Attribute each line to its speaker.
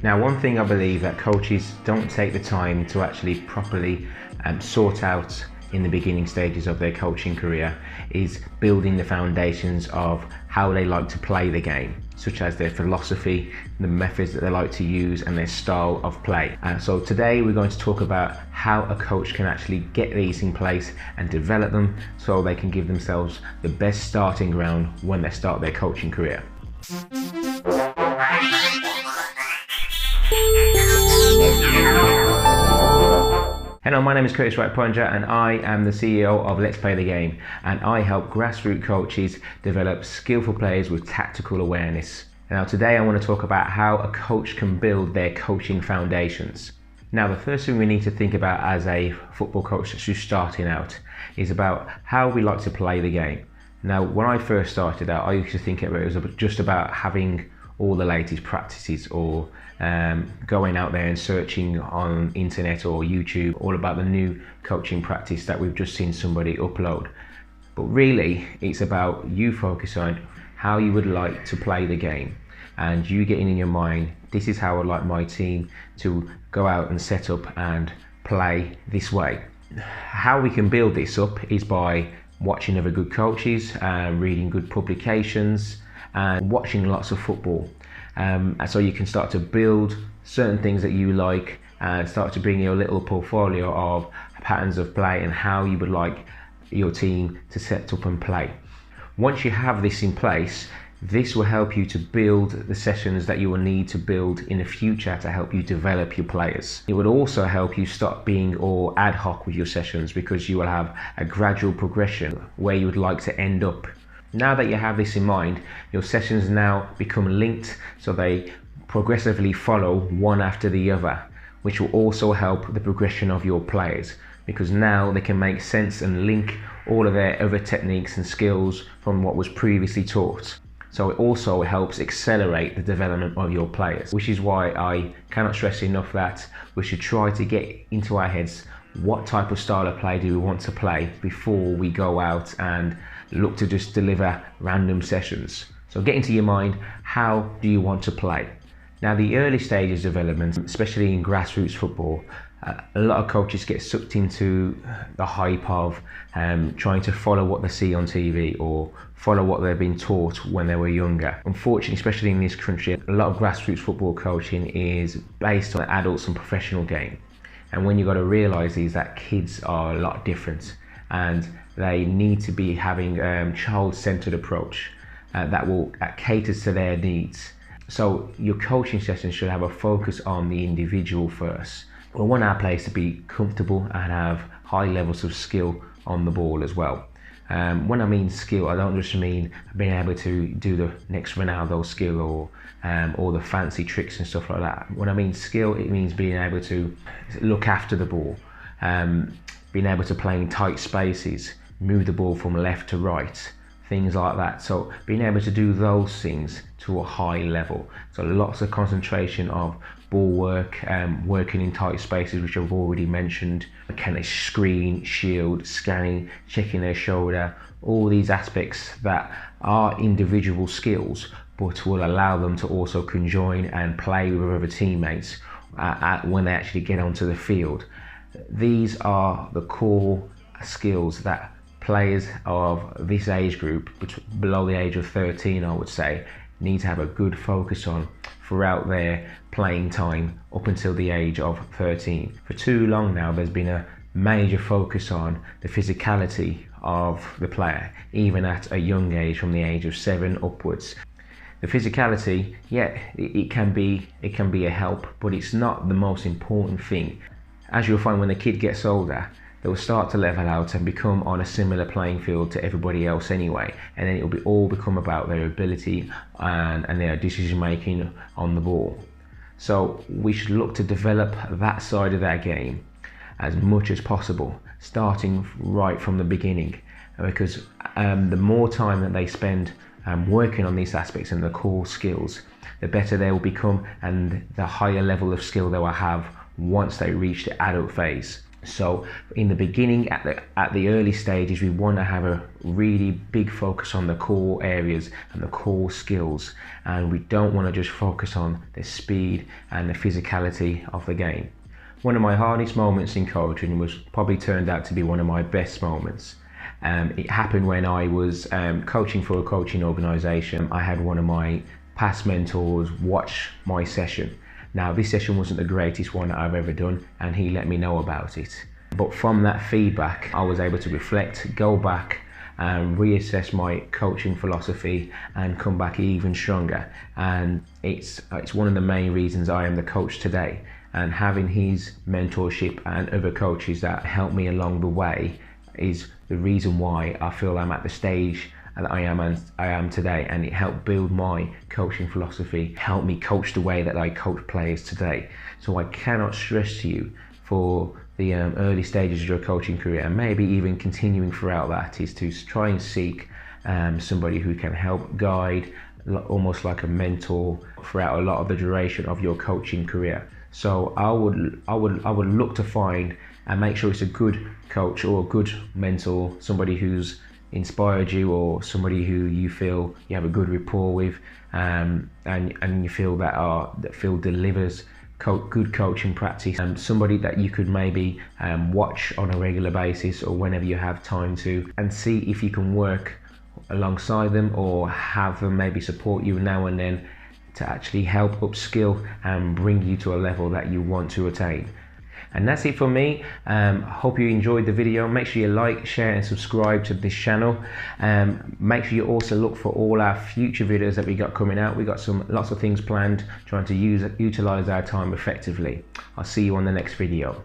Speaker 1: Now, one thing I believe that coaches don't take the time to actually properly sort out in the beginning stages of their coaching career is building the foundations of how they like to play the game, such as their philosophy, the methods that they like to use, and their style of play. So today we're going to talk about how a coach can actually get these in place and develop them so they can give themselves the best starting ground when they start their coaching career. Hello, my name is Curtis Wright-Punger and I am the CEO of Let's Play the Game, and I help grassroots coaches develop skillful players with tactical awareness. Now today I want to talk about how a coach can build their coaching foundations. Now the first thing we need to think about as a football coach who's starting out is about how we like to play the game. Now when I first started out, I used to think it was just about having all the latest practices, or going out there and searching on internet or YouTube all about the new coaching practice that we've just seen somebody upload. But really it's about you focus on how you would like to play the game, and you getting in your mind, this is how I'd like my team to go out and set up and play this way. How we can build this up is by watching other good coaches, reading good publications, and watching lots of football. So you can start to build certain things that you like and start to bring your little portfolio of patterns of play and how you would like your team to set up and play. Once you have this in place, this will help you to build the sessions that you will need to build in the future to help you develop your players. It would also help you stop being all ad hoc with your sessions, because you will have a gradual progression where you would like to end up. Now that you have this in mind, your sessions now become linked, so they progressively follow one after the other, which will also help the progression of your players, because now they can make sense and link all of their other techniques and skills from what was previously taught. So it also helps accelerate the development of your players, which is why I cannot stress enough that we should try to get into our heads what type of style of play do we want to play before we go out and look to just deliver random sessions. So get into your mind, how do you want to play? Now the early stages of development, especially in grassroots football, a lot of coaches get sucked into the hype of trying to follow what they see on TV or follow what they've been taught when they were younger. Unfortunately, especially in this country, a lot of grassroots football coaching is based on adults and professional game. And when you've got to realise is that kids are a lot different, and they need to be having a child-centered approach that caters to their needs. So your coaching sessions should have a focus on the individual first. We want our players to be comfortable and have high levels of skill on the ball as well. When I mean skill, I don't just mean being able to do the next Ronaldo skill or the fancy tricks and stuff like that. When I mean skill, it means being able to look after the ball, being able to play in tight spaces, move the ball from left to right, things like that. So being able to do those things to a high level. So lots of concentration of ball work, working in tight spaces, which I've already mentioned. Can they screen, shield, scanning, checking their shoulder, all these aspects that are individual skills, but will allow them to also conjoin and play with other teammates when they actually get onto the field. These are the core skills that players of this age group, below the age of 13 I would say, need to have a good focus on throughout their playing time up until the age of 13. For too long now there's been a major focus on the physicality of the player, even at a young age, from the age of 7 upwards. The physicality, yeah, it can be a help, but it's not the most important thing. As you'll find, when the kid gets older, they'll start to level out and become on a similar playing field to everybody else anyway, and then it'll all become about their ability and their decision making on the ball. So we should look to develop that side of their game as much as possible, starting right from the beginning, because the more time that they spend working on these aspects and the core skills, the better they will become and the higher level of skill they will have once they reach the adult phase. So in the beginning, at the early stages, we want to have a really big focus on the core areas and the core skills, and we don't want to just focus on the speed and the physicality of the game. One of my hardest moments in coaching was probably turned out to be one of my best moments. It happened when I was coaching for a coaching organisation. I had one of my past mentors watch my session. Now, this session wasn't the greatest one that I've ever done, and he let me know about it. But from that feedback, I was able to reflect, go back and reassess my coaching philosophy and come back even stronger. And it's one of the main reasons I am the coach today. And having his mentorship and other coaches that help me along the way is the reason why I feel I'm at the stage that I am today, and it helped build my coaching philosophy, helped me coach the way that I coach players today. So I cannot stress to you, for the early stages of your coaching career, and maybe even continuing throughout that, is to try and seek somebody who can help guide, almost like a mentor, throughout a lot of the duration of your coaching career. So I would look to find and make sure it's a good coach or a good mentor, somebody who's inspired you, or somebody who you feel you have a good rapport with, and you feel that delivers good coaching practice, somebody that you could maybe watch on a regular basis or whenever you have time to, and see if you can work alongside them or have them maybe support you now and then to actually help upskill and bring you to a level that you want to attain. And that's it for me. Hope you enjoyed the video. Make sure you like, share and subscribe to this channel. Make sure you also look for all our future videos that we got coming out. We got lots of things planned, trying to utilize our time effectively. I'll see you on the next video.